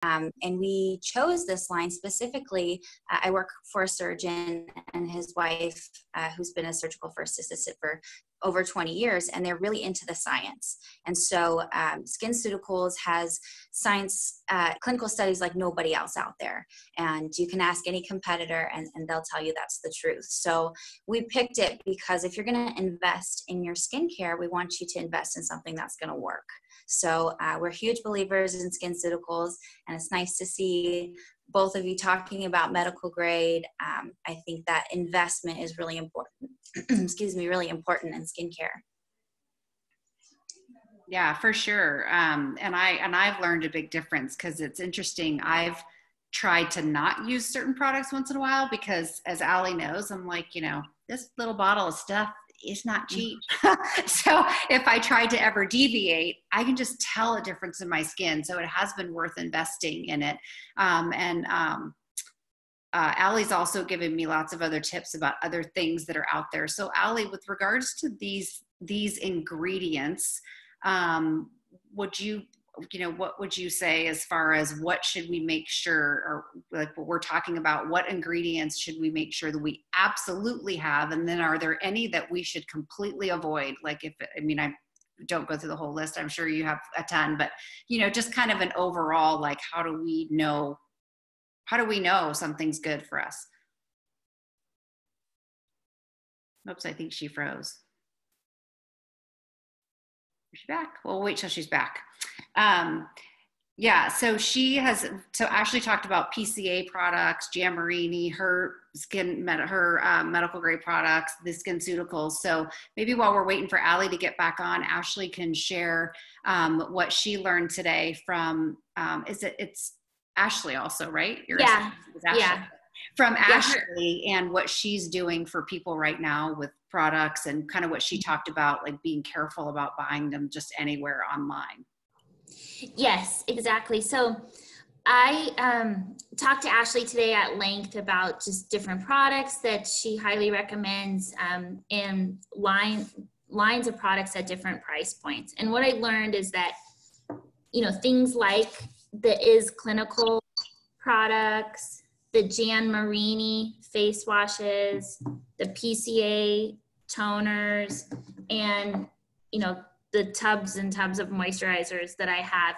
And we chose this line specifically. I work for a surgeon and his wife, who's been a surgical first assistant for over 20 years, and they're really into the science. And so SkinCeuticals has science, clinical studies like nobody else out there. And you can ask any competitor and they'll tell you that's the truth. So we picked it because if you're gonna invest in your skincare, we want you to invest in something that's gonna work. So we're huge believers in SkinCeuticals, and it's nice to see both of you talking about medical grade. I think that investment is really important. Excuse me, really important in skincare. Yeah, for sure. And I've learned a big difference, because it's interesting. I've tried to not use certain products once in a while because, as Allie knows, I'm like, this little bottle of stuff is not cheap. So if I tried to ever deviate, I can just tell a difference in my skin. So it has been worth investing in it. Allie's also given me lots of other tips about other things that are out there. So Allie, with regards to these ingredients, what would you say as far as what should we make sure, or like what we're talking about, what ingredients should we make sure that we absolutely have? And then are there any that we should completely avoid? Like I don't go through the whole list. I'm sure you have a ton, but just kind of an overall, like, how do we know something's good for us? Oops, I think she froze. Is she back? Well, wait till she's back. So Ashley talked about PCA products, Jamarini, her medical grade products, the SkinCeuticals. So maybe while we're waiting for Allie to get back on, Ashley can share what she learned today from, it's Ashley also, right? Yeah. From Ashley, and what she's doing for people right now with products, and kind of what she talked about, like being careful about buying them just anywhere online. Yes, exactly. So I talked to Ashley today at length about just different products that she highly recommends, and lines of products at different price points. And what I learned is that, things like the Is Clinical products, the Jan Marini face washes, the PCA toners, and, the tubs and tubs of moisturizers that I have,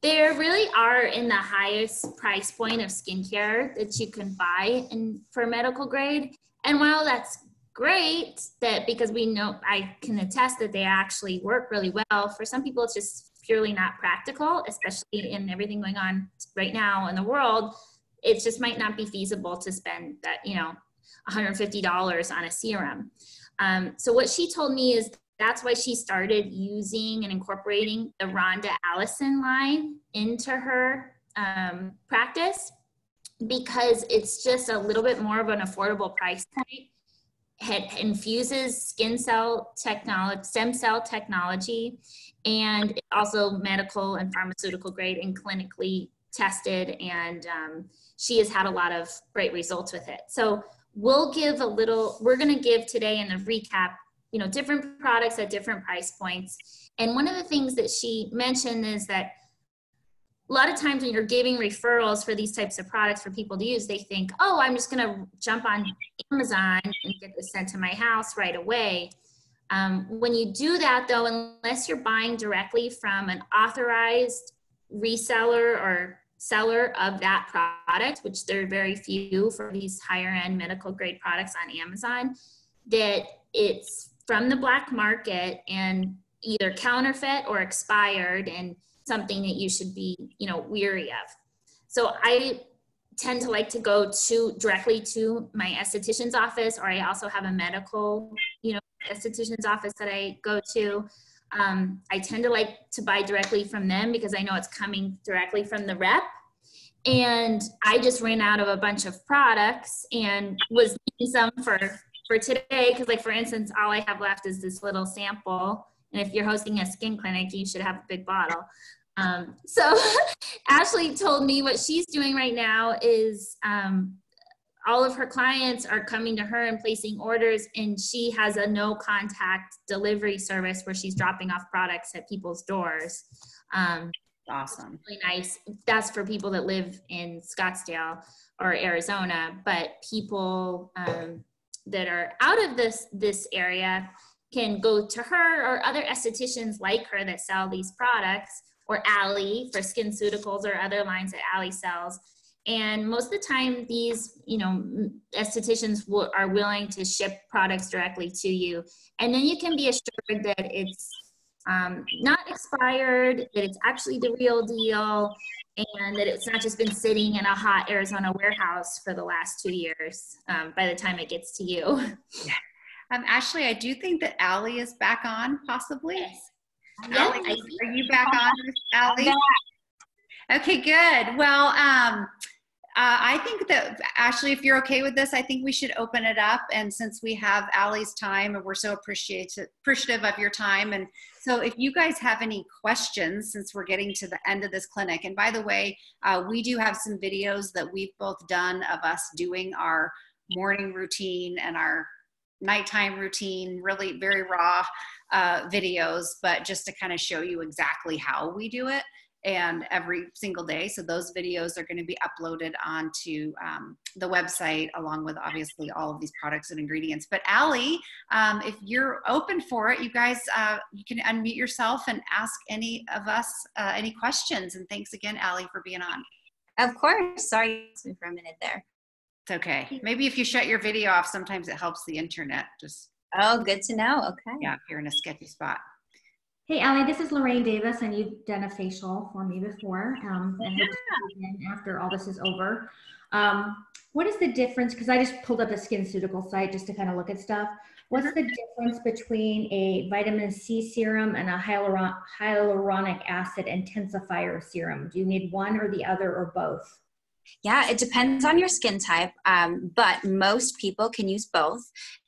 they really are in the highest price point of skincare that you can buy for medical grade. And while that's great, because we know, I can attest that they actually work really well, for some people it's just purely not practical, especially in everything going on right now in the world. It just might not be feasible to spend that, $150 on a serum. So what she told me is that's why she started using and incorporating the Rhonda Allison line into her practice, because it's just a little bit more of an affordable price point. It infuses stem cell technology, and also medical and pharmaceutical grade and clinically tested. And she has had a lot of great results with it. So we're going to give today in the recap, different products at different price points. And one of the things that she mentioned is that a lot of times when you're giving referrals for these types of products for people to use, they think, oh, I'm just going to jump on Amazon and get this sent to my house right away. When you do that, though, unless you're buying directly from an authorized reseller or seller of that product, which there are very few for these higher end medical grade products on Amazon, that it's from the black market and either counterfeit or expired, and something that you should be, weary of. So I tend to like to go directly to my esthetician's office, or I also have a medical, esthetician's office that I go to. I tend to like to buy directly from them because I know it's coming directly from the rep. And I just ran out of a bunch of products and was needing some for today. Cause like, for instance, all I have left is this little sample. And if you're hosting a skin clinic, you should have a big bottle. So Ashley told me what she's doing right now is all of her clients are coming to her and placing orders, and she has a no contact delivery service where she's dropping off products at people's doors. Awesome. Really nice. That's for people that live in Scottsdale or Arizona, but people that are out of this area can go to her or other estheticians like her that sell these products, or Allie for SkinCeuticals or other lines that Allie sells. And most of the time, these, estheticians are willing to ship products directly to you. And then you can be assured that it's not expired, that it's actually the real deal, and that it's not just been sitting in a hot Arizona warehouse for the last 2 years by the time it gets to you. Yeah. Ashley, I do think that Allie is back on, possibly. Yes. Allie, are you back on, Allie? Okay, good. Well, I think that, Ashley, if you're okay with this, I think we should open it up. And since we have Allie's time, and we're so appreciative of your time. And so if you guys have any questions, since we're getting to the end of this clinic, and by the way, we do have some videos that we've both done of us doing our morning routine and our nighttime routine, really very raw videos, but just to kind of show you exactly how we do it. And every single day. So those videos are going to be uploaded onto the website, along with obviously all of these products and ingredients. But Allie, if you're open for it, you guys, you can unmute yourself and ask any of us any questions. And thanks again, Allie, for being on. Of course. Sorry for a minute there. It's okay. Maybe if you shut your video off, sometimes it helps the internet. Just Oh, good to know. Okay. Yeah, if you're in a sketchy spot. Hey, Allie, this is Lorraine Davis, and you've done a facial for me before. And hope to see you again after all this is over. What is the difference? Because I just pulled up a SkinCeutical site just to kind of look at stuff. What's the difference between a vitamin C serum and a hyaluronic acid intensifier serum? Do you need one or the other or both? Yeah, it depends on your skin type, but most people can use both.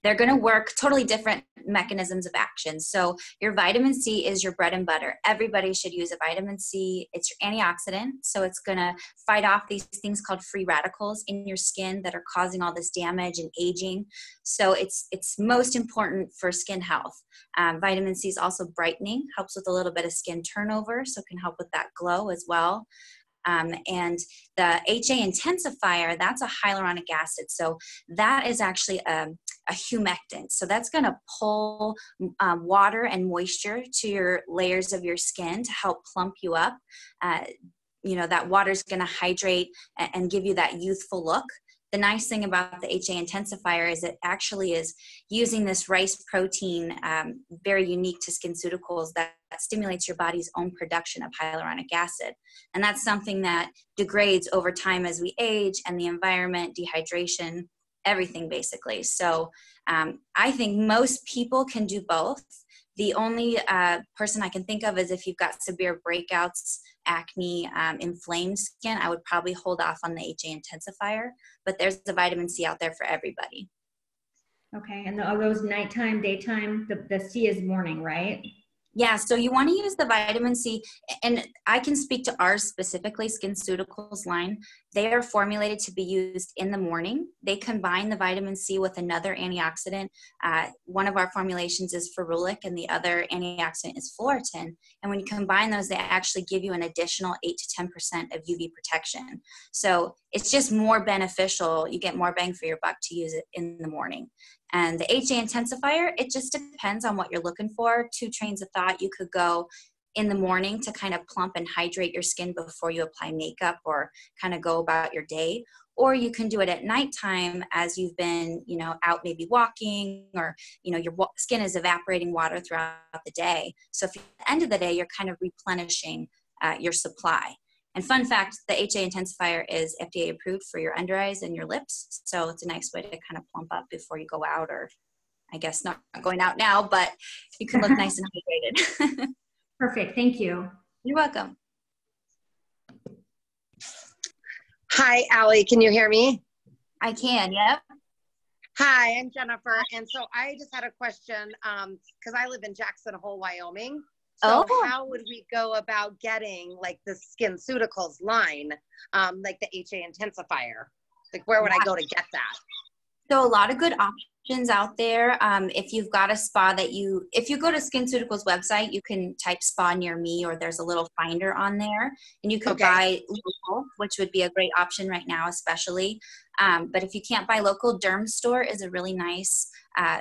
They're going to work totally different mechanisms of action. So your vitamin C is your bread and butter. Everybody should use a vitamin C. It's your antioxidant, so it's going to fight off these things called free radicals in your skin that are causing all this damage and aging. So it's most important for skin health. Vitamin C is also brightening, helps with a little bit of skin turnover, so it can help with that glow as well. And the HA intensifier, that's a hyaluronic acid. So that is actually a humectant. So that's going to pull water and moisture to your layers of your skin to help plump you up. That water is going to hydrate and give you that youthful look. The nice thing about the HA intensifier is it actually is using this rice protein, very unique to SkinCeuticals, that stimulates your body's own production of hyaluronic acid. And that's something that degrades over time as we age, and the environment, dehydration, everything basically. So I think most people can do both. The only person I can think of is if you've got severe breakouts, acne, inflamed skin, I would probably hold off on the HA intensifier, but there's the vitamin C out there for everybody. Okay, and are those nighttime, daytime? The C is morning, right? Yeah, so you want to use the vitamin C, and I can speak to ours specifically, SkinCeuticals line. They are formulated to be used in the morning. They combine the vitamin C with another antioxidant. One of our formulations is ferulic, and the other antioxidant is Fullerton. And when you combine those, they actually give you an additional 8 to 10% of UV protection. So it's just more beneficial. You get more bang for your buck to use it in the morning. And the HA intensifier, it just depends on what you're looking for. 2 trains of thought. You could go in the morning to kind of plump and hydrate your skin before you apply makeup or kind of go about your day. Or you can do it at nighttime as you've been, out maybe walking, or, your skin is evaporating water throughout the day. So if at the end of the day, you're kind of replenishing your supply. And fun fact, the HA intensifier is FDA approved for your under eyes and your lips. So it's a nice way to kind of plump up before you go out, or I guess not going out now, but you can look nice and hydrated. Perfect. Thank you. You're welcome. Hi, Allie. Can you hear me? I can. Yep. Hi, I'm Jennifer. And so I just had a question because I live in Jackson Hole, Wyoming. So how would we go about getting like the SkinCeuticals line, like the HA intensifier? Like where would I go to get that? So a lot of good options options out there. If you've got a spa that if you go to SkinCeuticals website, you can type spa near me, or there's a little finder on there, and you could buy local, which would be a great option right now, especially. But if you can't buy local, Derm Store is a really nice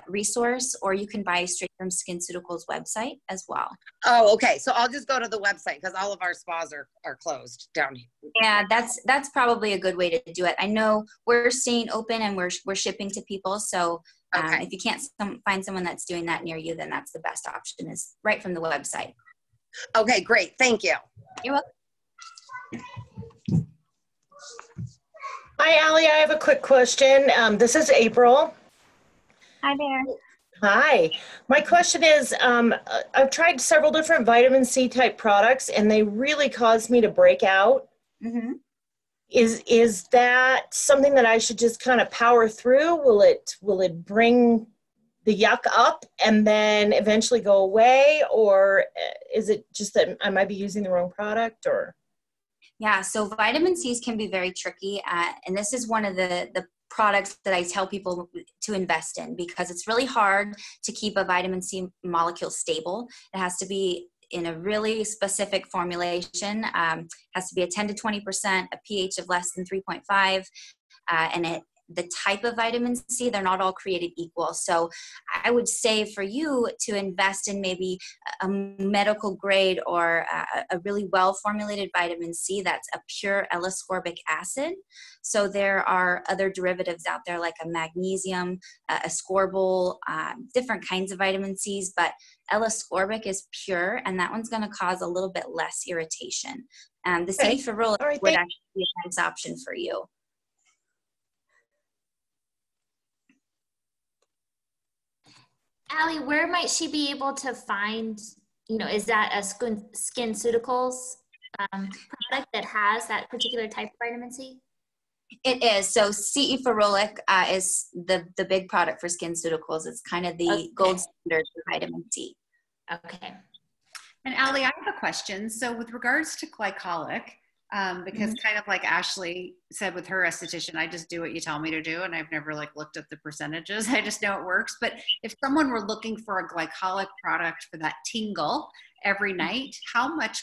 resource, or you can buy straight from SkinCeuticals website as well. Oh, okay. So I'll just go to the website because all of our spas are closed down here. Yeah, that's probably a good way to do it. I know we're staying open and we're shipping to people. So if you can't find someone that's doing that near you, then that's the best option, is right from the website. Okay, great. Thank you. You're welcome. Hi, Allie. I have a quick question. This is April. Hi there. Hi. My question is, I've tried several different vitamin C type products and they really caused me to break out. Mm-hmm. Is that something that I should just kind of power through? Will it bring the yuck up and then eventually go away? Or is it just that I might be using the wrong product? Or? Yeah, so vitamin C's can be very tricky. And this is one of the products that I tell people to invest in, because it's really hard to keep a vitamin C molecule stable. It has to be in a really specific formulation, has to be a 10 to 20%, a pH of less than 3.5, and the type of vitamin C, they're not all created equal. So I would say for you to invest in maybe a medical grade or a really well-formulated vitamin C that's a pure L-ascorbic acid. So there are other derivatives out there like a magnesium, ascorbyl, different kinds of vitamin C's, but L-ascorbic is pure, and that one's gonna cause a little bit less irritation. The C ferulic would actually be a nice option for you. Allie, where might she be able to find, is that a SkinCeuticals product that has that particular type of vitamin C? It is. So CE ferulic is the big product for SkinCeuticals. It's kind of the gold standard for vitamin C. Okay. And Allie, I have a question. So with regards to glycolic, because kind of like Ashley said with her esthetician, I just do what you tell me to do, and I've never looked at the percentages. I just know it works. But if someone were looking for a glycolic product for that tingle every night, how much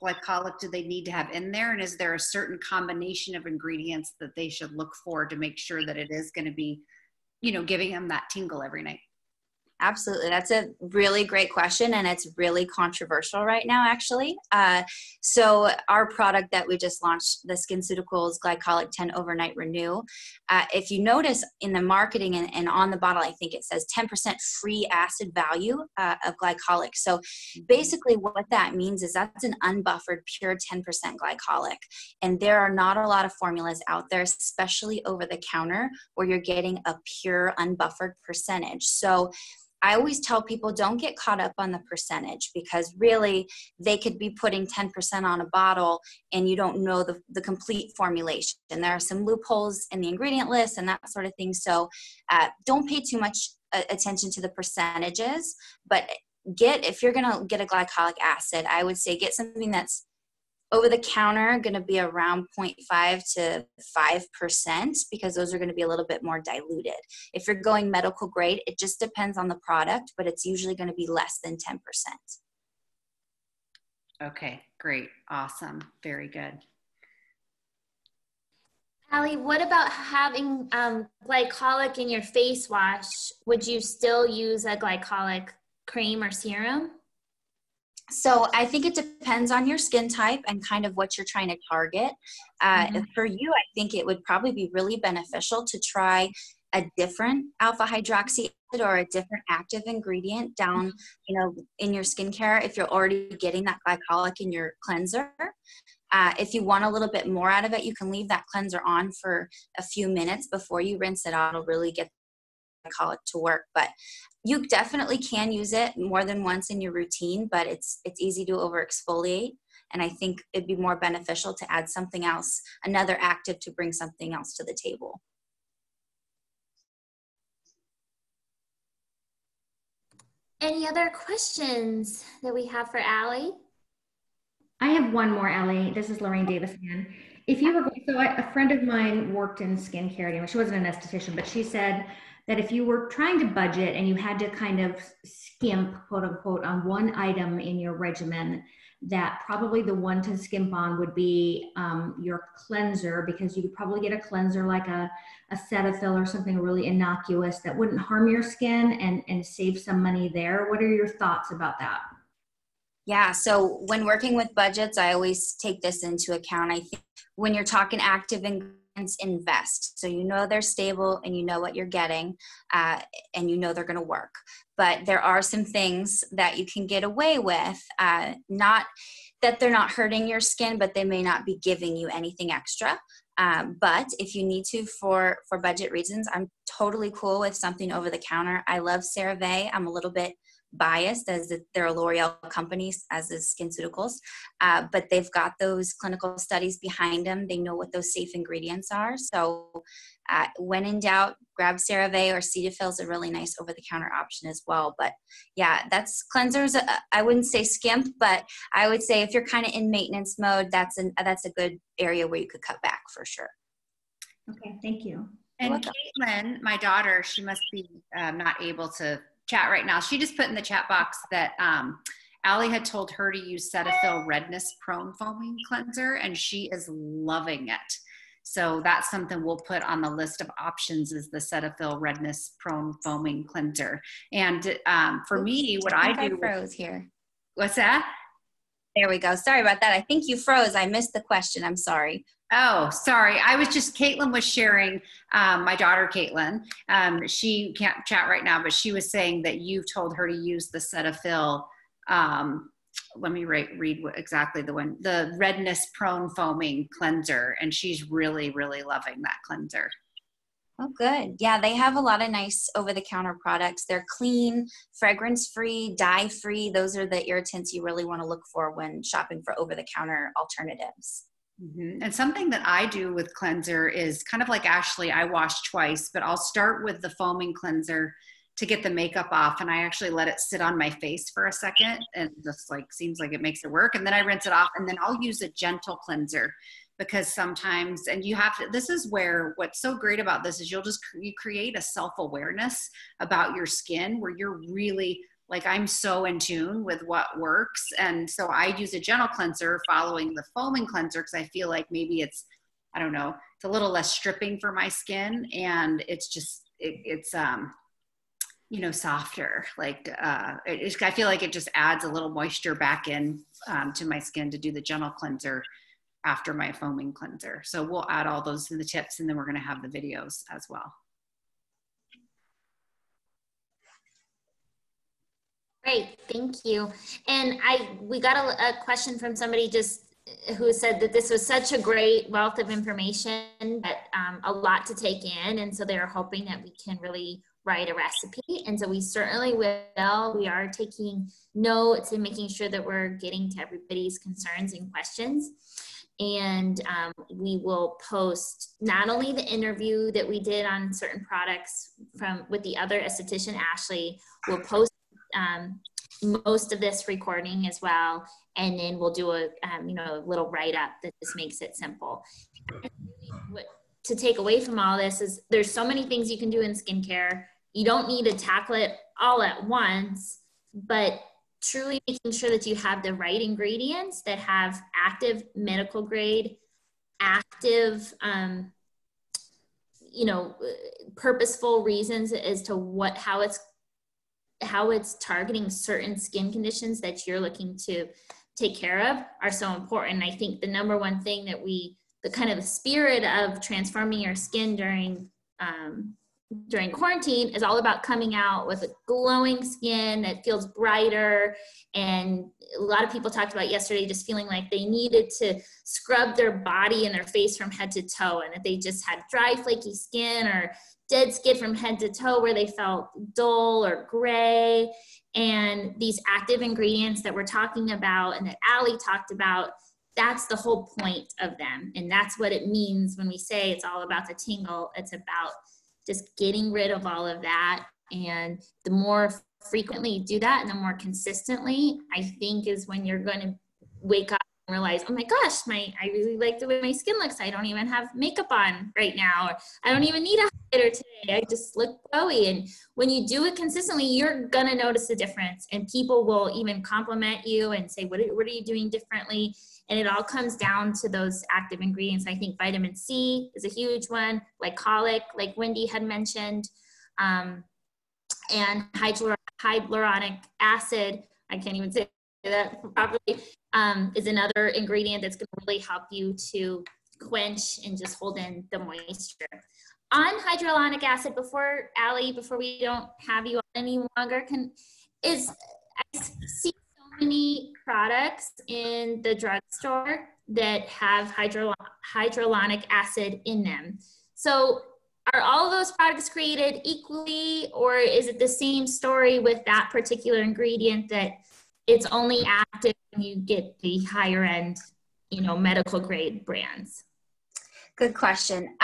glycolic do they need to have in there? And is there a certain combination of ingredients that they should look for to make sure that it is going to be, giving them that tingle every night? Absolutely. That's a really great question, and it's really controversial right now, actually. So our product that we just launched, the SkinCeuticals Glycolic 10 Overnight Renew, if you notice in the marketing and on the bottle, I think it says 10% free acid value of glycolic. So basically what that means is that's an unbuffered, pure 10% glycolic. And there are not a lot of formulas out there, especially over the counter, where you're getting a pure unbuffered percentage. So I always tell people, don't get caught up on the percentage, because really they could be putting 10% on a bottle and you don't know the complete formulation. And there are some loopholes in the ingredient list and that sort of thing. So don't pay too much attention to the percentages, but if you're gonna get a glycolic acid, I would say get something that's over the counter, going to be around 0.5 to 5%, because those are going to be a little bit more diluted. If you're going medical grade, it just depends on the product, but it's usually going to be less than 10%. Okay, great. Awesome. Very good. Allie, what about having glycolic in your face wash? Would you still use a glycolic cream or serum? So I think it depends on your skin type and kind of what you're trying to target. For you, I think it would probably be really beneficial to try a different alpha hydroxy acid or a different active ingredient down, in your skincare if you're already getting that glycolic in your cleanser. If you want a little bit more out of it, you can leave that cleanser on for a few minutes before you rinse it out. It'll really get glycolic to work. But you definitely can use it more than once in your routine, but it's easy to over exfoliate. And I think it'd be more beneficial to add something else, another active, to bring something else to the table. Any other questions that we have for Allie? I have one more, Allie. This is Lorraine Davis again. If you were, a friend of mine worked in skincare. She wasn't an esthetician, but she said that if you were trying to budget and you had to kind of skimp, quote unquote, on one item in your regimen, that probably the one to skimp on would be your cleanser, because you could probably get a cleanser like a Cetaphil or something really innocuous that wouldn't harm your skin and save some money there. What are your thoughts about that? Yeah, so when working with budgets, I always take this into account. I think when you're talking active ingredients, invest. So you know they're stable and you know what you're getting and you know they're going to work. But there are some things that you can get away with, not that they're not hurting your skin, but they may not be giving you anything extra. But if you need to for budget reasons, I'm totally cool with something over the counter. I love CeraVe. I'm a little bit biased as they're a L'Oreal company, as is SkinCeuticals, but they've got those clinical studies behind them. They know what those safe ingredients are. So when in doubt, grab CeraVe, or Cetaphil is a really nice over-the-counter option as well. But yeah, that's cleansers. I wouldn't say skimp, but I would say if you're kind of in maintenance mode, that's a good area where you could cut back for sure. Okay, thank you. And Caitlin, my daughter, she must be not able to chat right now. She just put in the chat box that Allie had told her to use Cetaphil Redness Prone Foaming Cleanser, and she is loving it. So that's something we'll put on the list of options, is the Cetaphil Redness Prone Foaming Cleanser. And for me, what I do— I froze here. What's that? There we go. Sorry about that. I think you froze. I missed the question. I'm sorry. Oh, sorry. Caitlin was sharing, my daughter, Caitlin, she can't chat right now, but she was saying that you told her to use the Cetaphil, let me read exactly the Redness Prone Foaming Cleanser. And she's really, really loving that cleanser. Oh, good. Yeah, they have a lot of nice over-the-counter products. They're clean, fragrance-free, dye-free. Those are the irritants you really want to look for when shopping for over-the-counter alternatives. Mm-hmm. And something that I do with cleanser is kind of like Ashley, I wash twice, but I'll start with the foaming cleanser to get the makeup off. And I actually let it sit on my face for a second, and just seems like it makes it work. And then I rinse it off, and then I'll use a gentle cleanser, because sometimes, and you have to, this is where what's so great about this is you create a self-awareness about your skin where you're really I'm so in tune with what works. And so I use a gentle cleanser following the foaming cleanser, because I feel like maybe it's, I don't know, it's a little less stripping for my skin. And it's just, it's softer. I feel like it just adds a little moisture back in to my skin to do the gentle cleanser after my foaming cleanser. So we'll add all those in the tips, and then we're going to have the videos as well. Great, thank you. And we got a question from somebody who said that this was such a great wealth of information, that a lot to take in, and so they're hoping that we can really write a recipe. And so we certainly will. We are taking notes and making sure that we're getting to everybody's concerns and questions. And we will post not only the interview that we did on certain products with the other esthetician, Ashley, we'll post most of this recording as well, and then we'll do a little write-up that just makes it simple. What to take away from all this is there's so many things you can do in skincare. You don't need to tackle it all at once, but truly making sure that you have the right ingredients that have active medical grade, active purposeful reasons as to how it's targeting certain skin conditions that you're looking to take care of are so important. I think the number one thing that the kind of the spirit of transforming your skin during quarantine is all about coming out with a glowing skin that feels brighter. And a lot of people talked about yesterday just feeling like they needed to scrub their body and their face from head to toe, and that they just had dry, flaky skin or dead skin from head to toe where they felt dull or gray. And these active ingredients that we're talking about and that Allie talked about, that's the whole point of them. And that's what it means when we say it's all about the tingle. It's about just getting rid of all of that. And the more frequently you do that and the more consistently, I think is when you're going to wake up and realize, oh my gosh, I really like the way my skin looks. I don't even have makeup on right now. Or I don't even need a later today, I just look glowy. And when you do it consistently, you're going to notice a difference. And people will even compliment you and say, what are you doing differently? And it all comes down to those active ingredients. I think vitamin C is a huge one, glycolic, like Wendy had mentioned, and hyaluronic acid, I can't even say that properly, is another ingredient that's going to really help you to quench and just hold in the moisture. On hyaluronic acid, before we don't have you on any longer, I see so many products in the drugstore that have hyaluronic acid in them. So are all of those products created equally, or is it the same story with that particular ingredient that it's only active when you get the higher end, medical grade brands? Good question.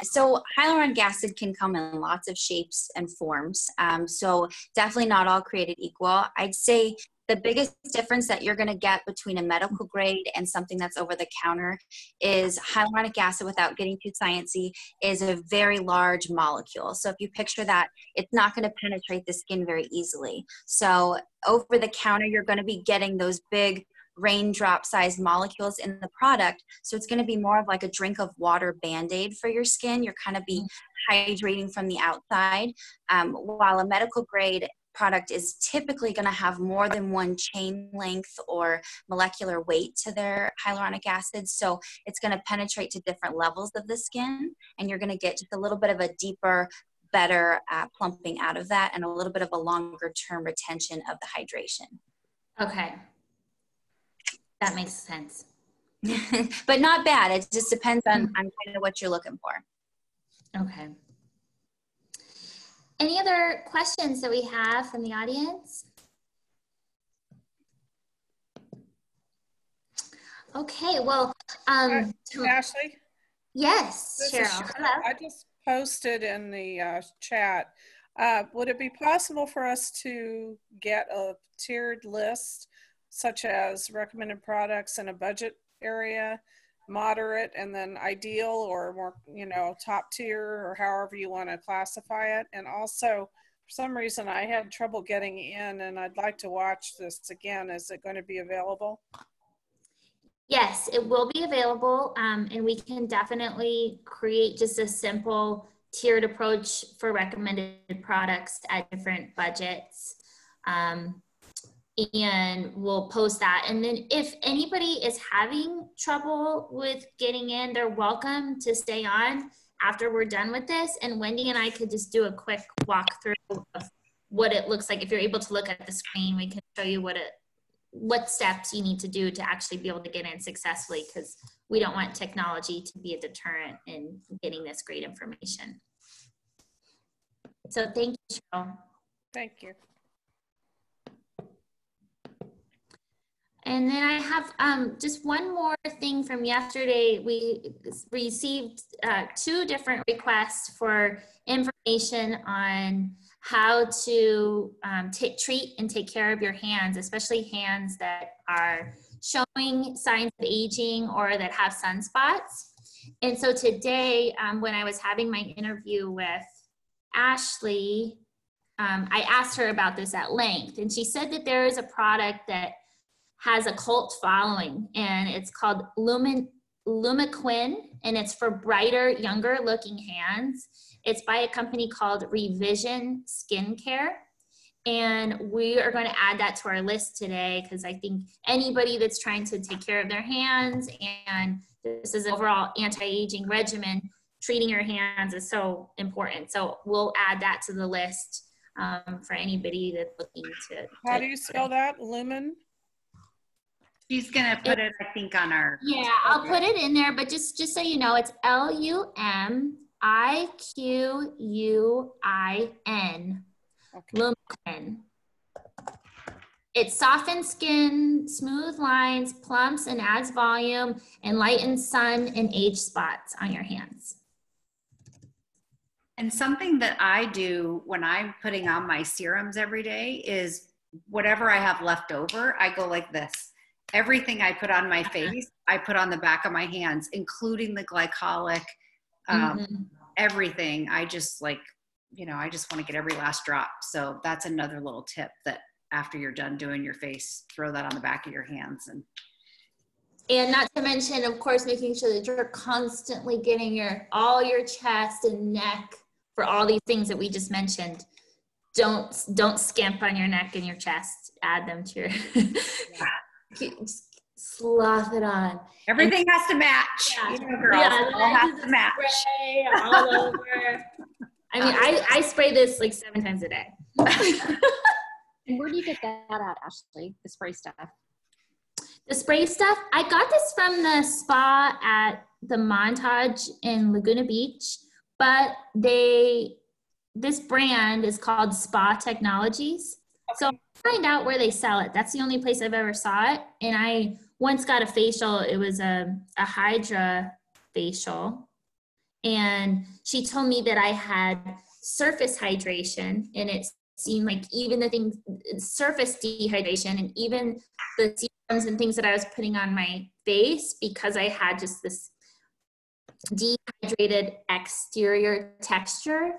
So hyaluronic acid can come in lots of shapes and forms. So definitely not all created equal. I'd say the biggest difference that you're going to get between a medical grade and something that's over the counter is hyaluronic acid, without getting too sciencey, is a very large molecule. So if you picture that, it's not going to penetrate the skin very easily. So over the counter, you're going to be getting those big raindrop sized molecules in the product. So it's going to be more of like a drink of water Band-Aid for your skin. You're kind of be hydrating from the outside, while a medical grade product is typically going to have more than one chain length or molecular weight to their hyaluronic acid. So it's going to penetrate to different levels of the skin, and you're going to get just a little bit of a deeper, better plumping out of that, and a little bit of a longer term retention of the hydration. Okay. That makes sense. But not bad. It just depends on kind of what you're looking for. Okay. Any other questions that we have from the audience? Okay, well, Ashley? Yes, Cheryl. Hello. I just posted in the chat. Would it be possible for us to get a tiered list, such as recommended products in a budget area, moderate, and then ideal, or more, top tier, or however you want to classify it? And also, for some reason, I had trouble getting in, and I'd like to watch this again. Is it going to be available? Yes, it will be available, and we can definitely create just a simple tiered approach for recommended products at different budgets. And we'll post that. And then if anybody is having trouble with getting in, they're welcome to stay on after we're done with this. And Wendy and I could just do a quick walkthrough of what it looks like. If you're able to look at the screen, we can show you what steps you need to do to actually be able to get in successfully, because we don't want technology to be a deterrent in getting this great information. So thank you, Cheryl. Thank you. And then I have just one more thing from yesterday. We received 2 different requests for information on how to treat and take care of your hands, especially hands that are showing signs of aging or that have sunspots. And so today, when I was having my interview with Ashley, I asked her about this at length, and she said that there is a product that has a cult following, and it's called Lumiquin, and it's for brighter, younger looking hands. It's by a company called Revision Skincare, and we are going to add that to our list today, because I think anybody that's trying to take care of their hands, and this is an overall anti-aging regimen, treating your hands is so important. So we'll add that to the list for anybody that's looking to. How do you spell that? Lumen? She's going to put it, I think, on our. Yeah, I'll put it in there, but just so you know, it's Lumiquin. Okay. Lumiquin. It softens skin, smooth lines, plumps and adds volume, and lightens sun and age spots on your hands. And something that I do when I'm putting on my serums every day is whatever I have left over, I go like this. Everything I put on my face, I put on the back of my hands, including the glycolic. And everything. I just like, I just want to get every last drop. So that's another little tip, that after you're done doing your face, throw that on the back of your hands. And not to mention, of course, making sure that you're constantly getting all your chest and neck for all these things that we just mentioned. Don't skimp on your neck and your chest. Add them to your, just sloth it on. Everything has to match. Girls, it all has to match. Spray all over. I mean, I spray this like 7 times a day. And where do you get that at, Ashley, the spray stuff? The spray stuff, I got this from the spa at the Montage in Laguna Beach, but this brand is called Spa Technologies. Okay. So find out where they sell it. That's the only place I've ever saw it. And I once got a facial. It was a Hydra facial. And she told me that I had surface hydration, and it seemed like even the things, surface dehydration, and even the serums and things that I was putting on my face, because I had just this dehydrated exterior texture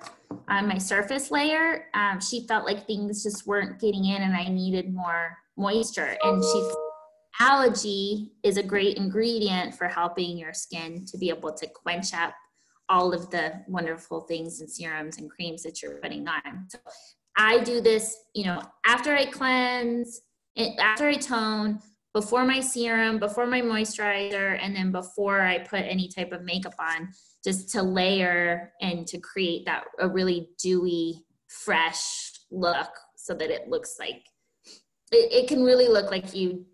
on my surface layer. She felt like things just weren't getting in and I needed more moisture. And allergy is a great ingredient for helping your skin to be able to quench up all of the wonderful things and serums and creams that you're putting on. So I do this, after I cleanse, after I tone, before my serum, before my moisturizer, and then before I put any type of makeup on, just to layer and to create a really dewy, fresh look, so that it looks like, it can really look like you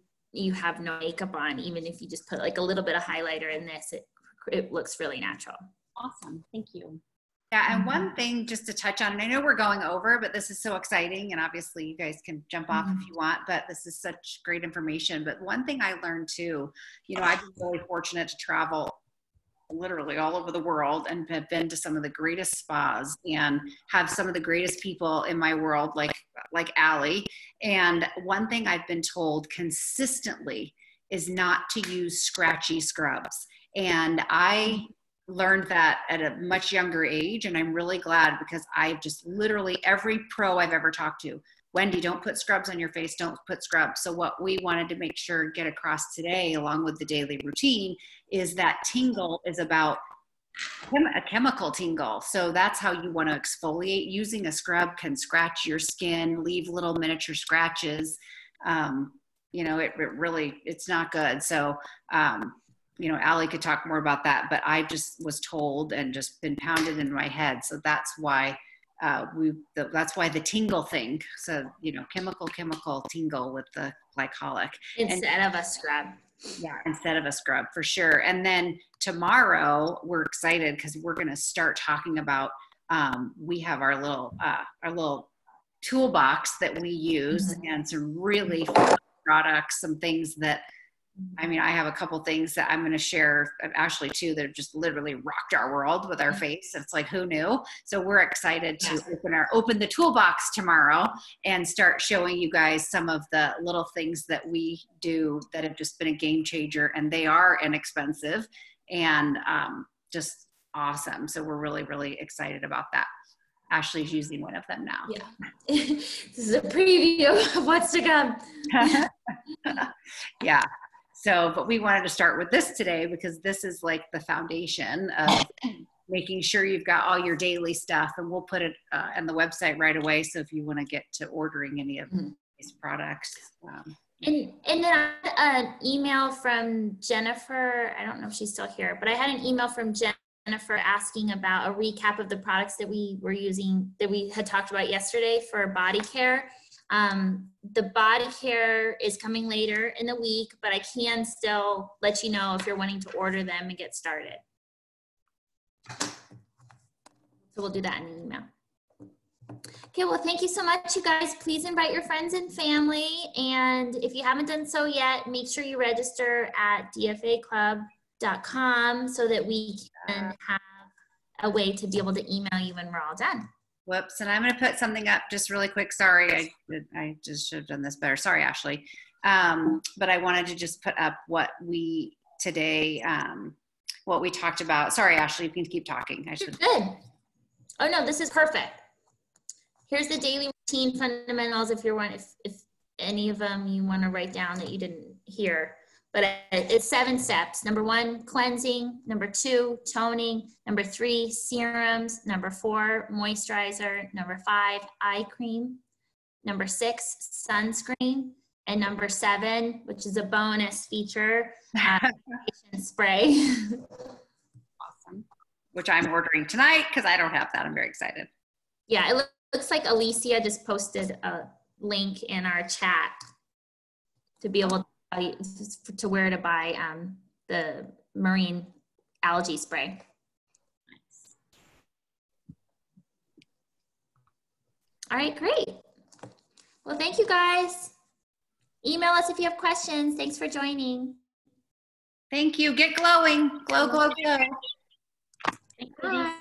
have no makeup on. Even if you just put like a little bit of highlighter in this, it looks really natural. Awesome. Thank you. Yeah. And one thing just to touch on, and I know we're going over, but this is so exciting, and obviously you guys can jump off if you want, but this is such great information. But one thing I learned too, I've been really fortunate to travel literally all over the world and have been to some of the greatest spas and have some of the greatest people in my world, like Allie. And one thing I've been told consistently is not to use scratchy scrubs. And I learned that at a much younger age, and I'm really glad, because I've just literally, every pro I've ever talked to, Wendy, don't put scrubs on your face, don't put scrubs. So what we wanted to make sure get across today, along with the daily routine, is that Tingle is about a chemical tingle. So that's how you want to exfoliate. Using a scrub can scratch your skin, leave little miniature scratches. It's not good. So Allie could talk more about that, but I just was told and just been pounded in my head. So that's why that's why the tingle thing. So, chemical tingle with the glycolic. Instead of a scrub. Yeah, instead of a scrub, for sure. And then tomorrow we're excited because we're going to start talking about, we have our little toolbox that we use, and some really fun products, some things that, I have a couple things that I'm going to share, Ashley too, that have just literally rocked our world with our face. It's like, who knew? So we're excited to open the toolbox tomorrow and start showing you guys some of the little things that we do that have just been a game changer, and they are inexpensive and just awesome. So we're really, really excited about that. Ashley's using one of them now. Yeah. This is a preview of what's to come. Yeah. So, but we wanted to start with this today because this is like the foundation of making sure you've got all your daily stuff, and we'll put it on the website right away. So if you want to get to ordering any of these products. And then an email from Jennifer. I don't know if she's still here, but I had an email from Jennifer asking about a recap of the products that we were using, that we had talked about yesterday for body care. The body care is coming later in the week, but I can still let you know if you're wanting to order them and get started. So we'll do that in an email. Okay, well, thank you so much, you guys. Please invite your friends and family. And if you haven't done so yet, make sure you register at dfaclub.com so that we can have a way to be able to email you when we're all done. Whoops. And I'm going to put something up just really quick. Sorry. I just should have done this better. Sorry, Ashley. But I wanted to just put up what we today, what we talked about. Sorry, Ashley, you can keep talking. I should. Good. Oh no, this is perfect. Here's the daily routine fundamentals if if any of them you want to write down that you didn't hear. But it's 7 steps. Number 1, cleansing. Number 2, toning. Number 3, serums. Number 4, moisturizer. Number 5, eye cream. Number 6, sunscreen. And number 7, which is a bonus feature, spray. Awesome. Which I'm ordering tonight because I don't have that. I'm very excited. Yeah, it looks like Alicia just posted a link in our chat to be able to where to buy the marine algae spray. Nice. All right, great. Well, thank you guys. Email us if you have questions. Thanks for joining. Thank you. Get glowing. Glow, glow, glow. Bye.